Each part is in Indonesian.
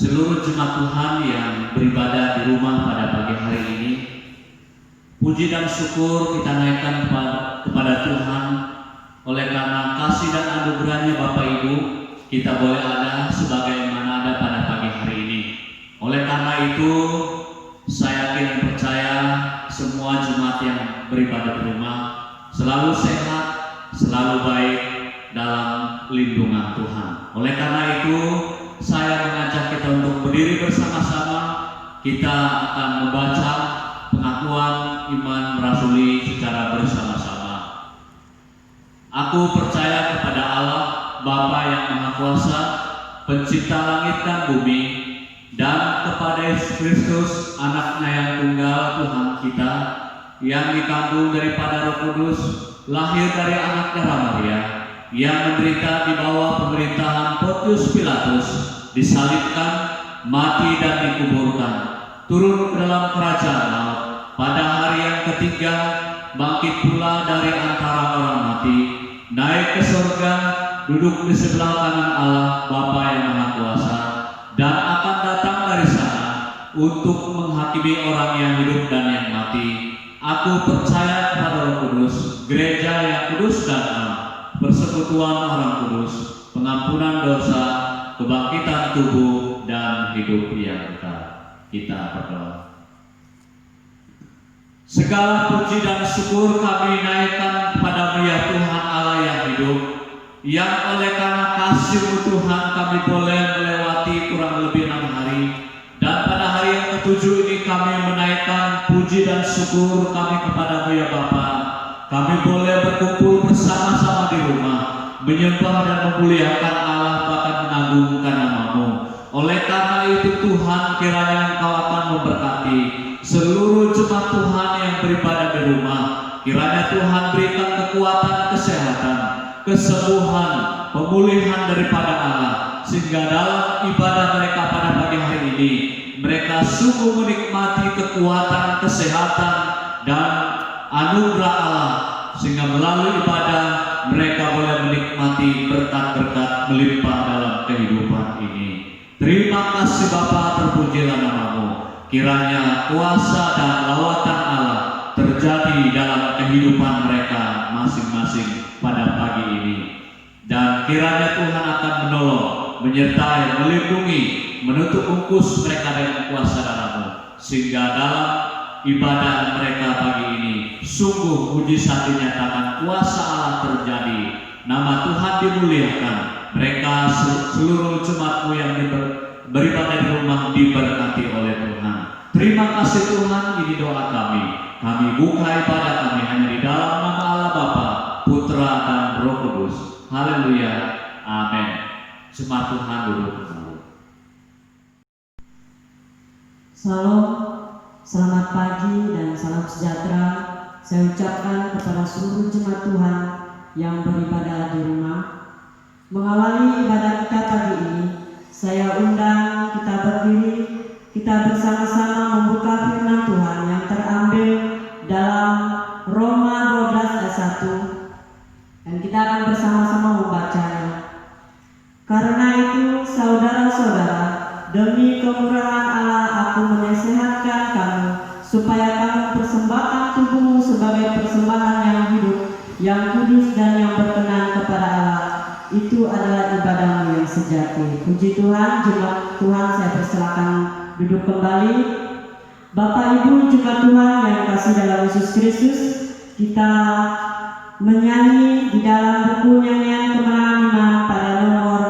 seluruh jemaat Tuhan yang beribadah di rumah pada pagi hari ini. Puji dan syukur kita naikkan kepada Tuhan oleh karena kasih dan anugerahnya Bapak Ibu, kita boleh ada sebagaimana ada pada pagi hari ini. Oleh karena itu, saya yakin dan percaya semua jemaat yang beribadah di rumah selalu sehat, selalu baik dalam lindungan Tuhan. Oleh karena itu, saya mengajak kita untuk berdiri bersama-sama. Kita akan membaca pengakuan iman rasuli secara bersama-sama. Aku percaya kepada Allah, Bapa yang Maha Kuasa, Pencipta langit dan bumi, dan kepada Yesus Kristus, Anaknya yang tunggal Tuhan kita, yang dikandung daripada Roh Kudus, lahir dari anak darah Maria, yang menderita di bawah pemerintahan Pontius Pilatus, disalibkan, mati dan dikuburkan, turun ke dalam kerajaan maut, pada hari yang ketiga bangkit pula dari antara orang mati, naik ke surga, duduk di sebelah kanan Allah Bapa yang Maha Kuasa, dan akan datang dari sana untuk menghakimi orang yang hidup dan yang mati. Aku percaya kepada Roh Kudus, gereja yang kudus dan am, persekutuan orang kudus, pengampunan dosa, kebangkitan tubuh, dan hidup yang kekal. Kita berdoa. Segala puji dan syukur kami naikkan kepada ya Tuhan Allah yang hidup, yang oleh karena kasih Tuhan kami boleh melewati kurang lebih 6 hari, dan pada hari yang ke-7 ini kami menaikkan puji dan syukur kami kepada ya Bapa. Kami boleh berkumpul bersama-sama di rumah, menyembah dan memuliakan Allah, bahkan mengagungkan nama-Mu. Oleh karena itu Tuhan, kiranya Engkau akan memberkati seluruh jemaat Tuhan yang beribadah di rumah. Kiranya Tuhan berikan kekuatan, kesehatan, kesembuhan, pemulihan daripada Allah, sehingga dalam ibadah mereka pada pagi hari ini mereka sungguh menikmati kekuatan, kesehatan, dan anugerah Allah, sehingga melalui ibadah mereka boleh menikmati berkat-berkat melimpah dalam kehidupan ini. Terima kasih Bapa, terpujilah nama-Mu. Kiranya kuasa dan lawatan Allah terjadi dalam kehidupan mereka masing-masing pada pagi ini. Dan kiranya Tuhan akan menolong, menyertai, melindungi, menutup bungkus mereka dengan kuasa darah-Mu, sehingga dalam ibadah mereka pagi ini sungguh mujizat dinyatakan, kuasa Allah terjadi, nama Tuhan dimuliakan, mereka seluruh jemaat-Mu yang beribadah di rumah diberkati oleh Tuhan. Terima kasih Tuhan, ini doa kami. Kami buka ibadah kami hanya di dalam nama Allah Bapa, Putra dan Roh Kudus. Haleluya, amin. Jemaat Tuhan duduk kembali. Salam, selamat pagi dan salam sejahtera saya ucapkan kepada seluruh jemaat Tuhan yang beribadah di rumah. Mengawali ibadah kita pagi ini, saya undang kita berdiri, kita bersama-sama membuka firman Tuhan yang terambil dalam Roma 12 ayat 1, dan kita akan bersama-sama membacanya. Karena itu, saudara-saudara, demi kemurahan Allah aku menasehatkan kamu, supaya kamu persembahkan tubuhmu sebagai persembahan yang hidup, yang kudus dan yang berkenan kepada Allah. Itu adalah ibadahmu yang sejati. Puji Tuhan, jemaat Tuhan, saya persilakan duduk kembali. Bapak Ibu jemaat Tuhan yang kasih dalam Yesus Kristus, kita menyanyi di dalam buku nyanyian kemenangan iman pada nomor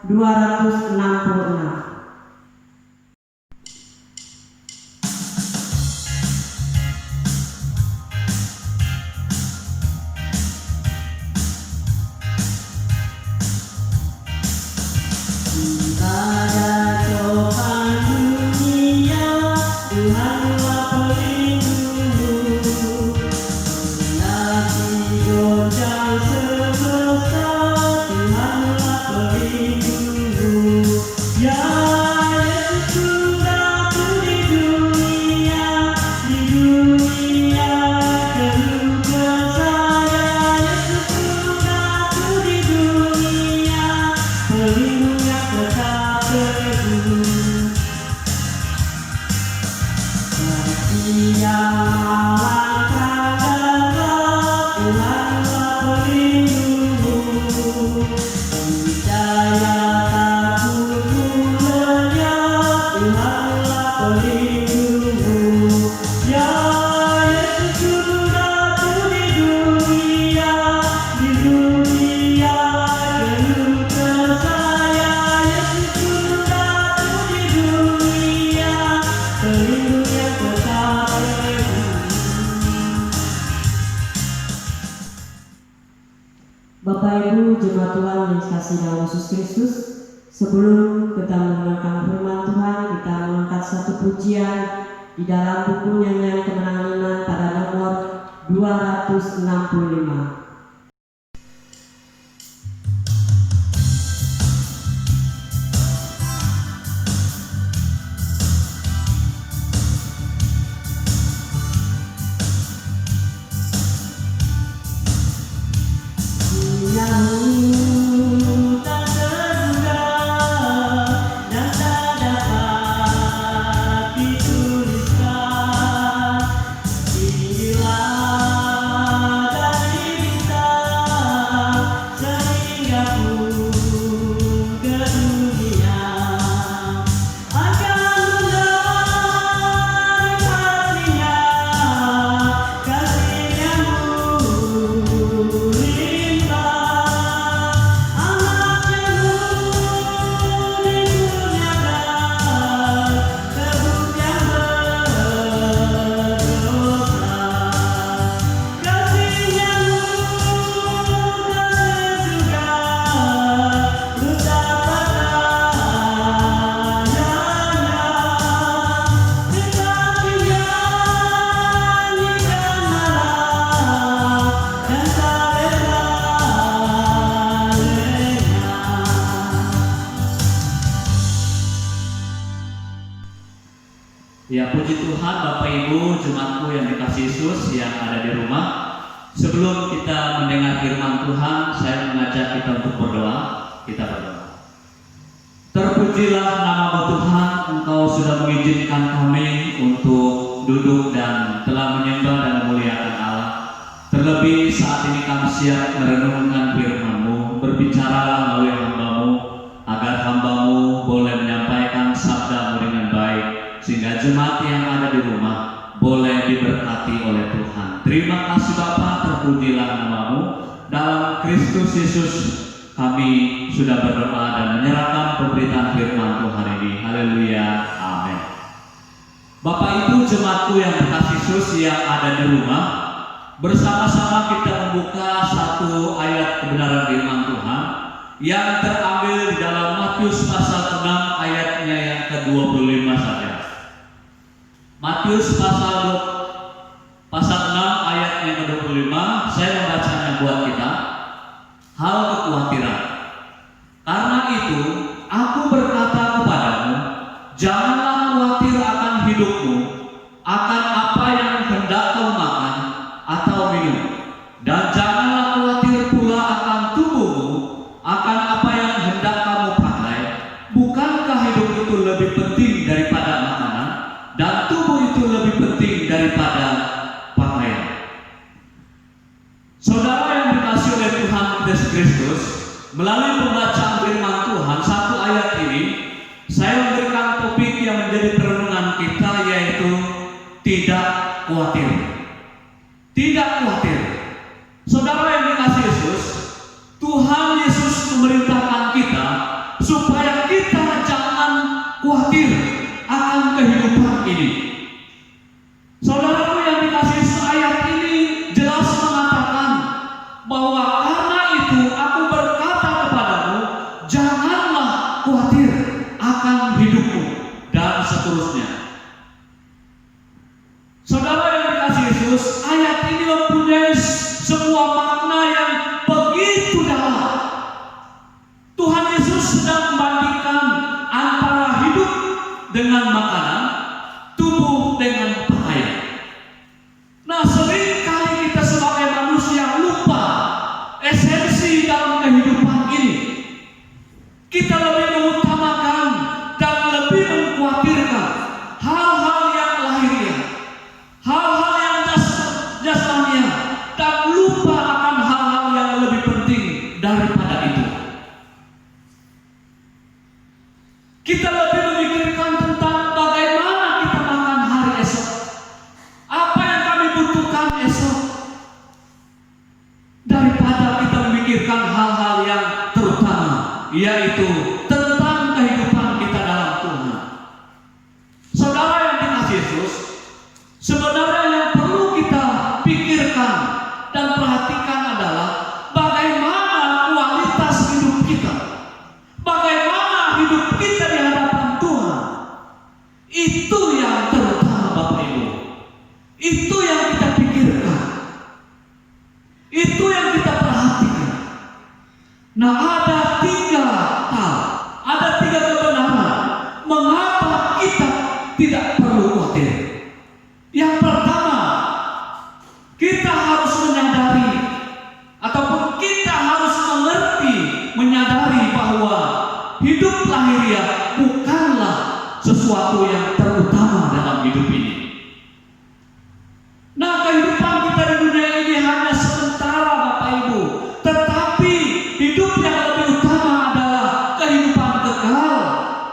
266. Pelindung yang tetap teguh. Bapak Ibu jemaat Tuhan yang dikasihi dalam Yesus Kristus, sebelum kita mendengarkan firman Tuhan, kita mengangkat satu pujian di dalam buku nyanyian kemenangan iman pada nomor 265. Ya, puji Tuhan Bapak Ibu jemaatku yang dikasihi Yesus yang ada di rumah. Sebelum kita mendengar firman Tuhan, saya mengajak kita untuk berdoa. Kita berdoa. Terpujilah nama Tuhan, Engkau sudah mengizinkan kami untuk duduk dan telah menyembah dan memuliakan Allah. Terlebih saat ini kami siap merenungkan firman-Mu, berbicara melalui hamba-Mu, agar hamba-Mu boleh menyampaikan sabda-Mu dengan baik, sehingga jemaat yang ada di rumah boleh diberkati oleh Tuhan. Terima kasih Bapa, terpujilah nama-Mu. Dalam Kristus Yesus kami sudah berdoa dan menyerahkan pemberitaan firman Tuhan ini. Haleluya, amin. Bapak Ibu jemaatku yang dikasihi Yesus yang ada di rumah, bersama-sama kita membuka satu ayat kebenaran firman Tuhan yang terambil di dalam Matius pasal 6 ayatnya yang ke-25 saja. Matius pasal 6 ayat yang ke-25, saya membacanya buat kita. Hal kekhawatiran. Karena itu, aku berkata kepadamu, janganlah khawatir akan hidupmu, akan apa yang hendak kau makan atau minum, dan janganlah khawatir pula akan tubuhmu, akan apa yang hendak kamu pakai. Bukankah hidup itu lebih penting daripada makanan, dan tubuh itu lebih penting daripada pakaian? Saudara yang dikasihi oleh Tuhan Yesus Kristus, melalui pembacaan firman Tuhan, satu ayat ini saya memberikan topik yang menjadi perenungan kita, yaitu tidak khawatir. Tidak khawatir. Saudara yang dikasihi Yesus, Tuhan Yesus memerintahkan kita supaya kita jangan khawatir akan kehidupan ini. Saudaraku yang dikasihi Yesus, ayat ini jelas mengatakan bahwa karena itu aku berkata kepadamu, janganlah khawatir akan hidupmu, dan seterusnya. Saudara yang dikasihi Yesus, ayat ini mempunyai sebuah makna yang begitu dalam. Tuhan Yesus sedang membandingkan antara hidup dengan makanan, tubuh dengan pakaian. Nah, seringkali kita sebagai manusia lupa esensi dalam kehidupan ini. Kita lebih mengutamakan dan lebih mengkhawatirkan hal-hal yang lahiriah, hal-hal yang jasmaniah, dan lupa akan hal-hal yang lebih penting daripada itu. Kita lebih memikirkan tentang bagaimana tidak perlu khawatir. Yang pertama, kita harus menyadari ataupun kita harus mengerti, menyadari bahwa hidup lahiriah bukanlah sesuatu yang terutama dalam hidup ini. Nah, kehidupan kita di dunia ini hanya sementara, Bapak Ibu. Tetapi hidup yang lebih utama adalah kehidupan kekal.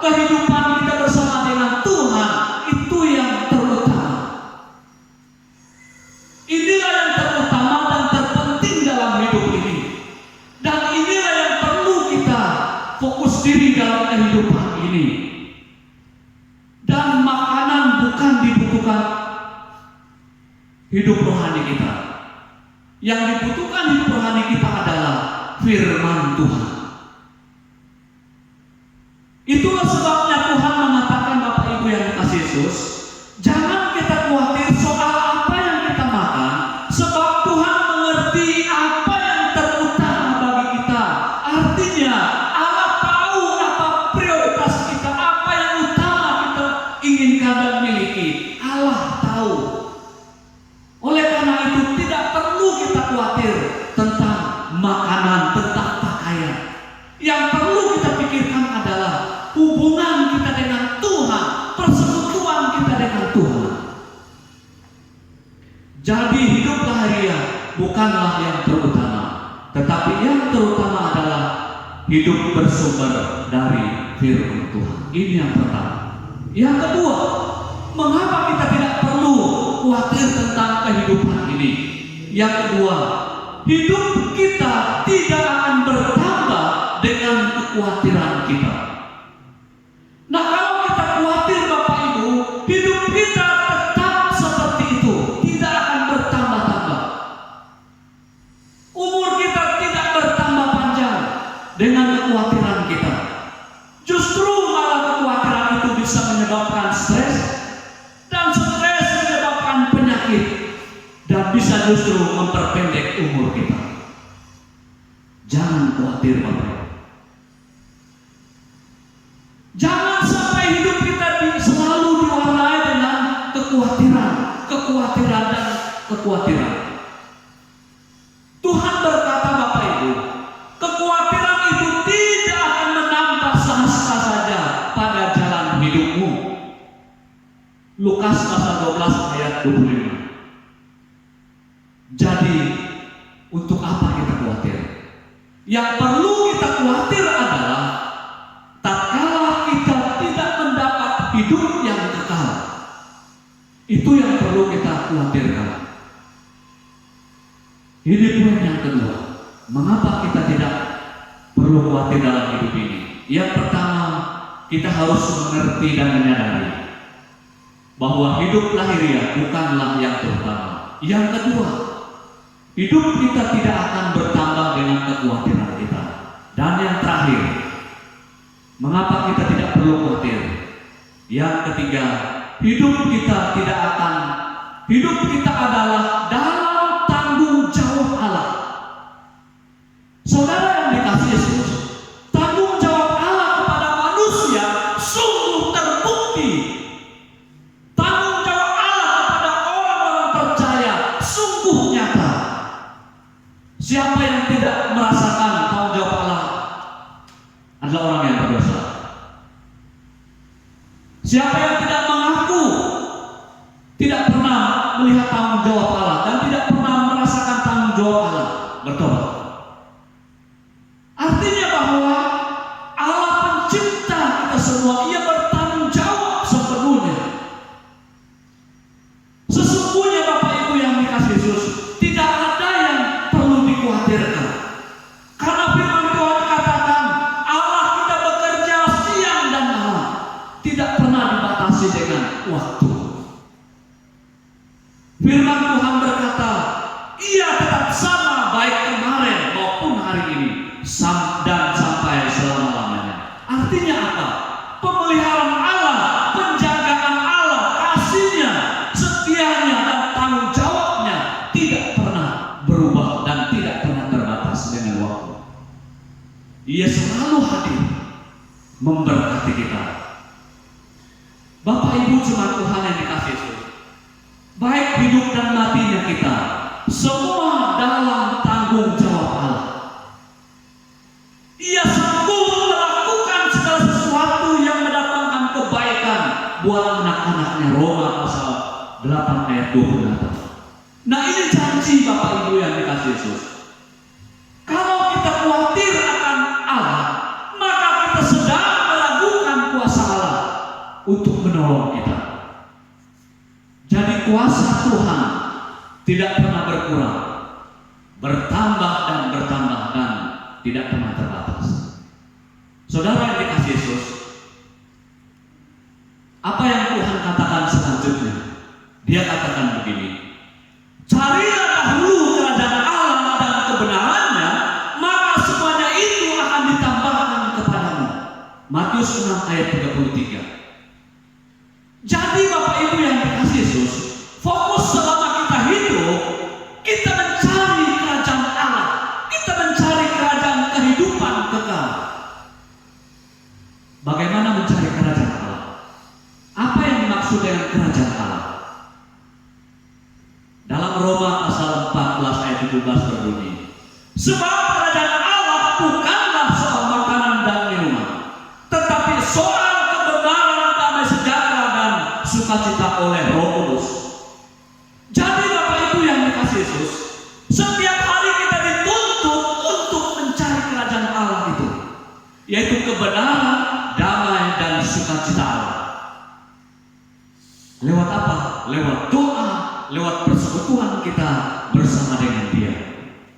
Kehidupan kita bersama dengan Tuhan, itu yang terutama. Inilah yang terutama dan terpenting dalam hidup ini. Dan inilah yang perlu kita fokus diri dalam kehidupan ini. Dan makanan bukan dibutuhkan hidup rohani kita. Yang dibutuhkan hidup rohani kita adalah firman Tuhan. Itulah sebabnya Tuhan mengatakan, Bapak Ibu yang dikasihi Yesus, jangan kita khawatir soal apa yang kita makan, sebab Tuhan mengerti apa yang terutama bagi kita. Artinya Allah tahu apa prioritas kita, apa yang utama kita inginkan dan miliki. Allah tahu. Oleh karena itu tidak perlu kita khawatir tentang makanan, tentang pakaian. Yang perlu kita pikirkan adalah hubungan kita dengan Tuhan, persekutuan kita dengan Tuhan. Jadi hidup lahiriah bukanlah yang terutama, tetapi yang terutama adalah hidup bersumber dari firman Tuhan. Ini yang pertama. Yang kedua, mengapa kita tidak perlu khawatir tentang kehidupan ini? Yang kedua, hidup kita tidak akan bertambah dengan kekhawatiran kita. Nah, kalau kita khawatir, Bapak Ibu, hidup kita tetap seperti itu, tidak akan bertambah-tambah. Umur kita tidak bertambah panjang dengan kekhawatiran kita. Justru malah kekhawatiran itu bisa menyebabkan stres, dan stres menyebabkan penyakit, dan bisa justru memperpendek umur kita. Jangan khawatir, Bapak. Jangan sampai hidup kita selalu diwarnai dengan kekhawatiran dan kekhawatiran. Tuhan berkata, Bapak Ibu, kekhawatiran itu tidak akan menambah sahasta saja pada jalan hidupmu. Lukas pasal 12 ayat 25. Jadi, untuk apa kita khawatir? Yang perlu kita khawatir adalah tatkala kita tidak mendapat hidup yang kekal. Itu yang perlu kita khawatirkan. Ini poin yang kedua. Mengapa kita tidak perlu khawatir dalam hidup ini? Yang pertama, kita harus mengerti dan menyadari bahwa hidup lahiriah bukanlah yang terutama. Yang kedua, hidup kita tidak akan bertambah dengan kekhawatiran kita. Dan yang terakhir, mengapa kita tidak perlu khawatir? Yang ketiga, hidup kita adalah dalam tanggung jawab Allah. Saudara yang dikasihi Yesus, tanggung jawab Allah kepada manusia sungguh terbukti. Tanggung jawab Allah kepada orang-orang percaya sungguh nyata. Siapa yang tidak merasakan tanggung jawab Allah adalah orang yang berdosa. Siapa yang tidak mengaku, tidak pernah melihat tanggung jawab Allah dan tidak pernah merasakan tanggung jawab Allah, bertobat. Artinya bahwa Allah pencipta kita semua, Ia bertanggung jawab sepenuhnya. Sesungguhnya Bapak Ibu yang dikasihi Yesus, tidak ada yang perlu dikhawatirkan. Karena firman Tuhan katakan, Allah tidak bekerja siang dan malam, tidak pernah dibatasi dengan waktu. Firman Tuhan berkata, Ia tetap sama baik kemarin maupun hari ini dan sampai selama-lamanya. Artinya apa? Pemeliharaan Allah, penjagaan Allah, kasih-Nya, setianya dan tanggung jawabnya tidak pernah berubah dan tidak pernah terbatas dengan waktu. Ia selalu hadir memberkati kita. Bapak Ibu jemaat Tuhan yang dikasihi Yesus, baik hidup dan matinya kita, semua dalam tanggung jawab Allah. Ia sanggup melakukan segala sesuatu yang mendatangkan kebaikan buat anak-anaknya. Roma pasal 8 ayat 28. Nah, ini janji Bapak Ibu yang dikasihi Yesus. Kalau kita khawatir akan Allah, maka kita sedang meragukan kuasa Allah untuk menolong kita. Jadi kuasa Tuhan tidak pernah berkurang, bertambah dan bertambah dan tidak pernah terbatas. Saudara yang dikasihi Yesus, apa yang Tuhan katakan selanjutnya? Dia katakan begini, carilah dahulu kerajaan Allah dan kebenarannya, maka semuanya itu akan ditambahkan kepadamu. Matius 6 ayat 33. Jadi Bapak Ibu yang dikasihi Yesus, fokus selama kita hidup, kita mencari kerajaan Allah, kita mencari kerajaan kehidupan kekal. Bagaimana mencari kerajaan Allah? Apa yang dimaksud dengan kerajaan Allah? Dalam Roma pasal 14 ayat 17 berbunyi, sebab kerajaan Allah bukanlah soal makanan dan minuman, tetapi soal kebenaran, damai sejahtera dan sukacita oleh Roh Kudus. Jadi Bapak Ibu yang dikasihi Yesus, setiap hari kita dituntut untuk mencari kerajaan Allah itu, yaitu kebenaran, damai dan sukacita Allah. Lewat apa? Lewat doa, lewat persekutuan kita bersama dengan Dia.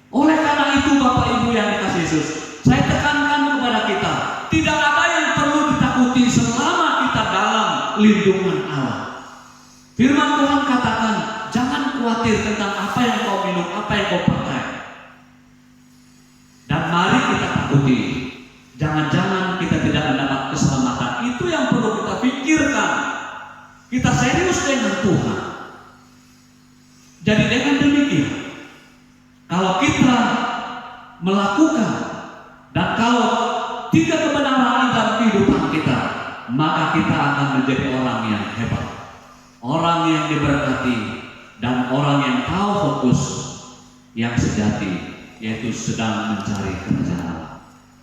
Oleh karena itu Bapak Ibu yang dikasihi Yesus, saya tekankan kepada kita, tidak ada yang perlu ditakuti selama kita dalam lindungan Allah. Firman Tuhan katakan, jangan khawatir tentang apa yang kau minum, apa yang kau pakai. Dan mari kita takuti, jangan-jangan kita tidak mendapat keselamatan. Itu yang perlu kita pikirkan. Kita serius dengan Tuhan. Jadi dengan demikian, kalau kita melakukan dan kalau tidak kebenaran dalam kehidupan kita, maka kita akan menjadi orang yang hebat, orang yang diberkati, dan orang yang tahu fokus yang sejati, yaitu sedang mencari kerajaan Allah.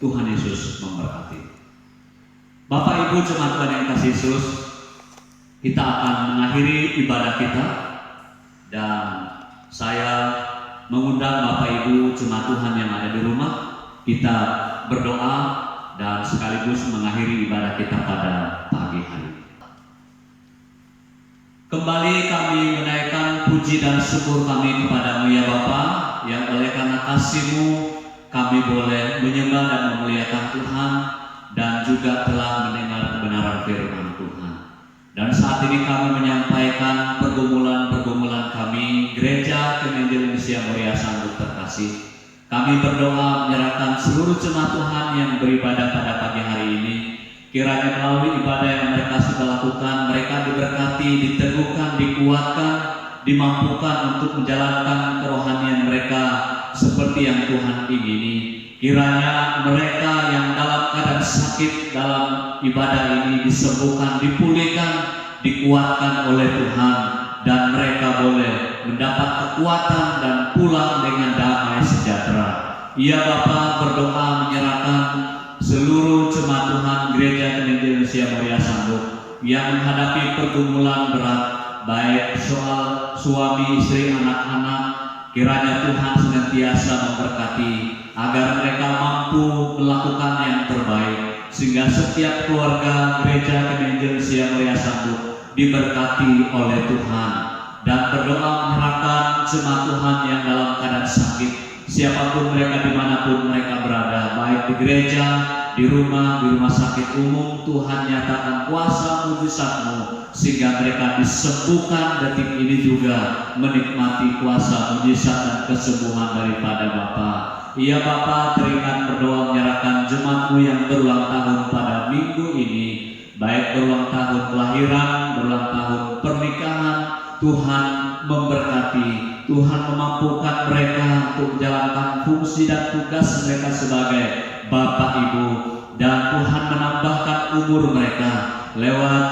Tuhan Yesus memberkati. Bapak Ibu jemaat Tuhan yang kasih Yesus, kita akan mengakhiri ibadah kita, dan saya mengundang Bapak Ibu jemaat Tuhan yang ada di rumah, kita berdoa dan sekaligus mengakhiri ibadah kita pada pagi hari. Kembali kami menaikkan puji dan syukur kami kepadamu ya Bapa, yang oleh karena kasih-Mu kami boleh menyembah dan memuliakan Tuhan, dan juga telah mendengar kebenaran firman Tuhan. Dan saat ini kami menyampaikan pergumulan-pergumulan kami, Gereja Kemenjel Indonesia Muria Sanggup terkasih. Kami berdoa menyerahkan seluruh jemaat Tuhan yang beribadah pada pagi hari ini. Kiranya melalui ibadah yang mereka sudah lakukan, mereka diberkati, diteguhkan, dikuatkan, dimampukan untuk menjalankan kerohanian mereka seperti yang Tuhan ingini. Kiranya mereka yang dalam keadaan sakit dalam ibadah ini disembuhkan, dipulihkan, dikuatkan oleh Tuhan, dan mereka boleh mendapat kekuatan dan pulang dengan damai sejahtera. Ya Bapa, berdoa menyerahkan seluruh jemaat Tuhan Gereja Kemenjel Indonesia Muria Sanggup yang menghadapi pergumulan berat, baik soal suami, istri, anak-anak. Kiranya Tuhan senantiasa memberkati agar mereka mampu melakukan yang terbaik, sehingga setiap keluarga Gereja Kemenjel Indonesia Muria Sanggup diberkati oleh Tuhan. Dan berdoa menyerahkan jemaat Tuhan yang dalam keadaan sakit, siapapun mereka, dimanapun mereka berada, baik di gereja, di rumah sakit umum. Tuhan nyatakan kuasa mujizat-Mu sehingga mereka disembuhkan detik ini juga menikmati kuasa mujizat dan kesembuhan daripada Bapa. Iya Bapa, teringat berdoa menyerahkan jemaat-Mu yang berulang tahun pada minggu ini, baik berulang tahun kelahiran, berulang tahun pernikahan. Tuhan memberkati, Tuhan memampukan mereka untuk menjalankan fungsi dan tugas mereka sebagai Bapak Ibu, dan Tuhan menambahkan umur mereka lewat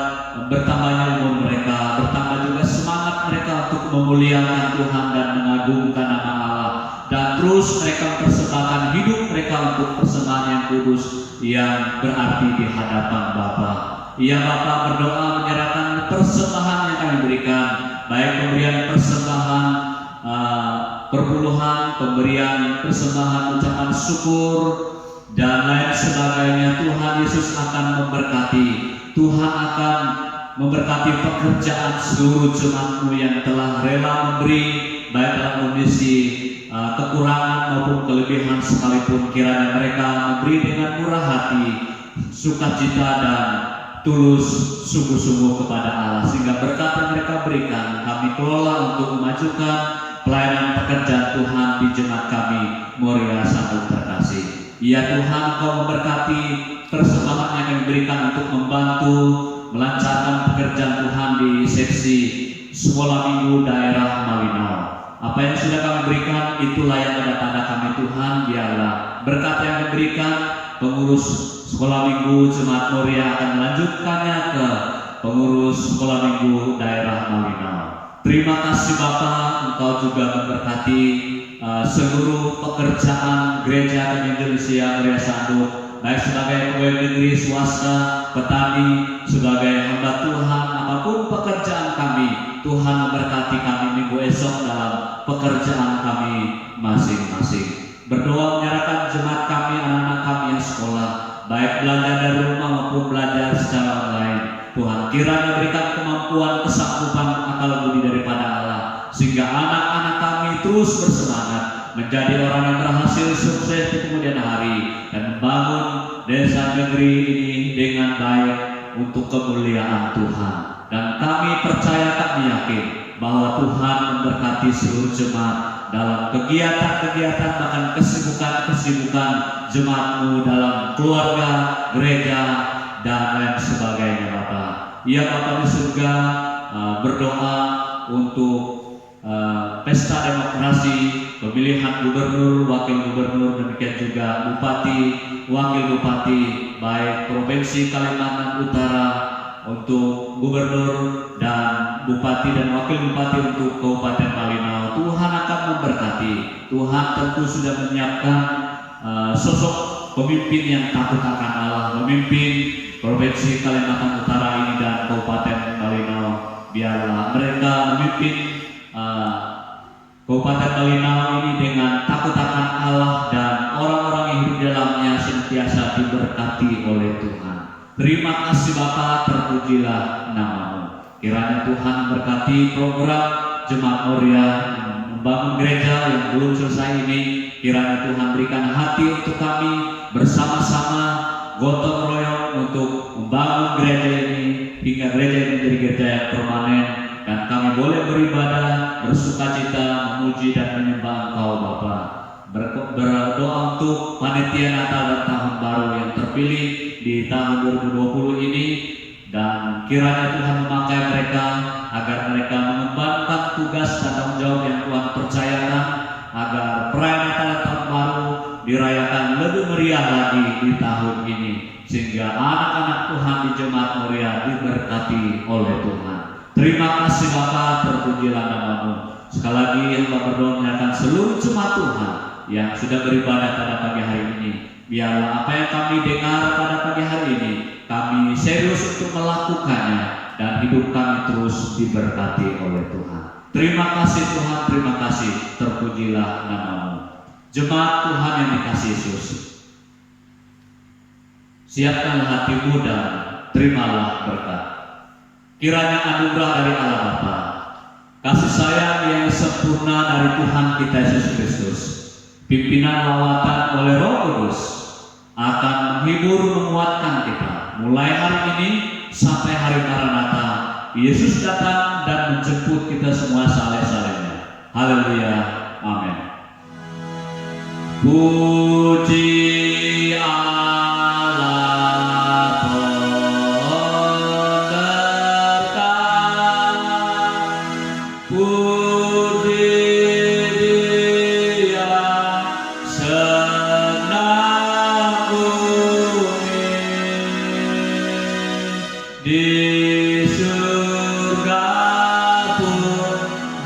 bertambahnya umur mereka, bertambah juga semangat mereka untuk memuliakan Tuhan dan mengagungkan nama Allah, dan terus mereka mempersembahkan hidup mereka untuk persembahan yang kudus yang berarti di hadapan Bapa. Ia Bapa berdoa menyerahkan persembahan yang kami berikan, baik pemberian persembahan perpuluhan, pemberian persembahan ucapan syukur dan lain sebagainya. Tuhan Yesus akan memberkati. Tuhan akan memberkati pekerjaan seluruh jemaat-Mu yang telah rela memberi, baik dalam kondisi kekurangan maupun kelebihan sekalipun. Kiranya mereka memberi dengan murah hati, sukacita dan tulus sungguh-sungguh kepada Allah, sehingga berkat yang mereka berikan kami kelola untuk memajukan pelayanan pekerjaan Tuhan di jemaat kami Moria Sambut Terkasih. Ya Tuhan, Kau memberkati persembahan yang kami berikan untuk membantu melancarkan pekerjaan Tuhan di seksi sekolah minggu daerah Malinau. Apa yang sudah kami berikan itulah yang ada pada kami Tuhan. Biarlah berkat yang diberikan pengurus sekolah minggu jemaat Moria akan melanjutkannya ke pengurus sekolah minggu daerah Malinau. Terima kasih Bapa, Engkau juga memberkati seluruh pekerjaan gereja Indonesia Moria Sambut, baik sebagai pegawai negeri, swasta, petani, sebagai hamba Tuhan, apapun pekerjaan kami, Tuhan memberkati kami minggu esok dalam pekerjaan kami masing-masing. Berdoa menyerahkan jemaat kami, anak-anak kami yang sekolah, baik belajar dari rumah maupun belajar secara online. Tuhan kiranya berikan kemampuan, kesanggupan, akal budi daripada Allah, sehingga anak-anak kami terus bersemangat menjadi orang yang berhasil, sukses di kemudian hari, dan membangun desa negeri ini dengan baik untuk kemuliaan Tuhan. Dan kami percaya, kami yakin bahwa Tuhan memberkati seluruh jemaat dalam kegiatan-kegiatan, bahkan kesibukan-kesibukan jemaat-Mu dalam keluarga, gereja, dan lain sebagainya Bapa. Ya Bapa di surga, berdoa untuk pesta demokrasi, pemilihan gubernur, wakil gubernur, demikian juga bupati, wakil bupati, baik provinsi Kalimantan Utara untuk gubernur dan bupati dan wakil bupati untuk Kabupaten Malinau. Tuhan akan memberkati. Tuhan tentu sudah menyiapkan sosok pemimpin yang takut akan Allah, memimpin provinsi Kalimantan Utara ini dan Kabupaten Malinau. Biarlah mereka memimpin Kabupaten Malinau ini dengan takut akan Allah, dan orang-orang yang hidup di dalamnya senantiasa diberkati oleh Tuhan. Terima kasih Bapa, terpujilah nama-Mu. Kiranya Tuhan memberkati program Jemaat Moria membangun gereja yang belum selesai ini. Kiranya Tuhan berikan hati untuk kami bersama-sama gotong royong untuk membangun gereja ini hingga gereja ini menjadi gereja yang permanen, dan kami boleh beribadah, bersukacita, memuji dan menyembah Engkau Bapa. Berdoa untuk panitia Natal dan Tahun Baru yang terpilih di tahun 2020 ini, dan kiranya Tuhan memakai mereka agar mereka mengembangkan tugas dan tanggung jawab yang Tuhan percayakan, agar perayaan Natal dan Tahun Baru dirayakan lebih meriah lagi di tahun ini, sehingga anak-anak Tuhan di Jemaat Moria diberkati oleh Tuhan. Terima kasih Bapa, terpujilah nama-Mu. Sekali lagi hamba berdoa menyerahkan seluruh jemaat Tuhan yang sudah beribadah pada pagi hari ini. Biarlah apa yang kami dengar pada pagi hari ini, kami serius untuk melakukannya, dan hidup kami terus diberkati oleh Tuhan. Terima kasih Tuhan, terima kasih, terpujilah nama-Mu. Jemaat Tuhan yang dikasihi Yesus, siapkanlah hatimu dan terimalah berkat. Kiranya anugerah dari Allah Bapa, kasih sayang yang sempurna dari Tuhan kita Yesus Kristus, pimpinan lawatan oleh Roh Kudus akan menghibur, menguatkan kita mulai hari ini sampai hari Maranatha. Yesus datang dan menjemput kita semua saleh-salehnya. Haleluya, amin. Puji Allah pendekat, puji Dia senang bumi, Dia surga pun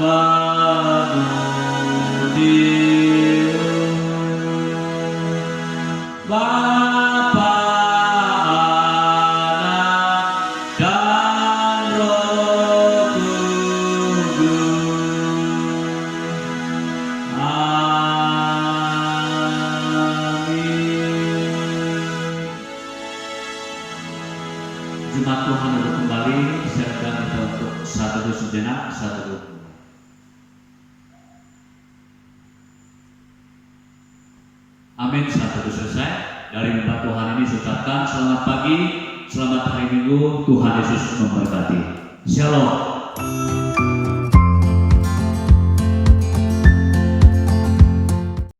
menguji Bapa, Anak, dan Roh Kudus. Amin. Jemaat Tuhan untuk kembali, siapkan kita untuk satu sejenak, satu. Amin, satu selesai. Dari hamba Tuhan ini ucapkan selamat pagi, selamat hari Minggu, Tuhan Yesus memberkati. Shalom.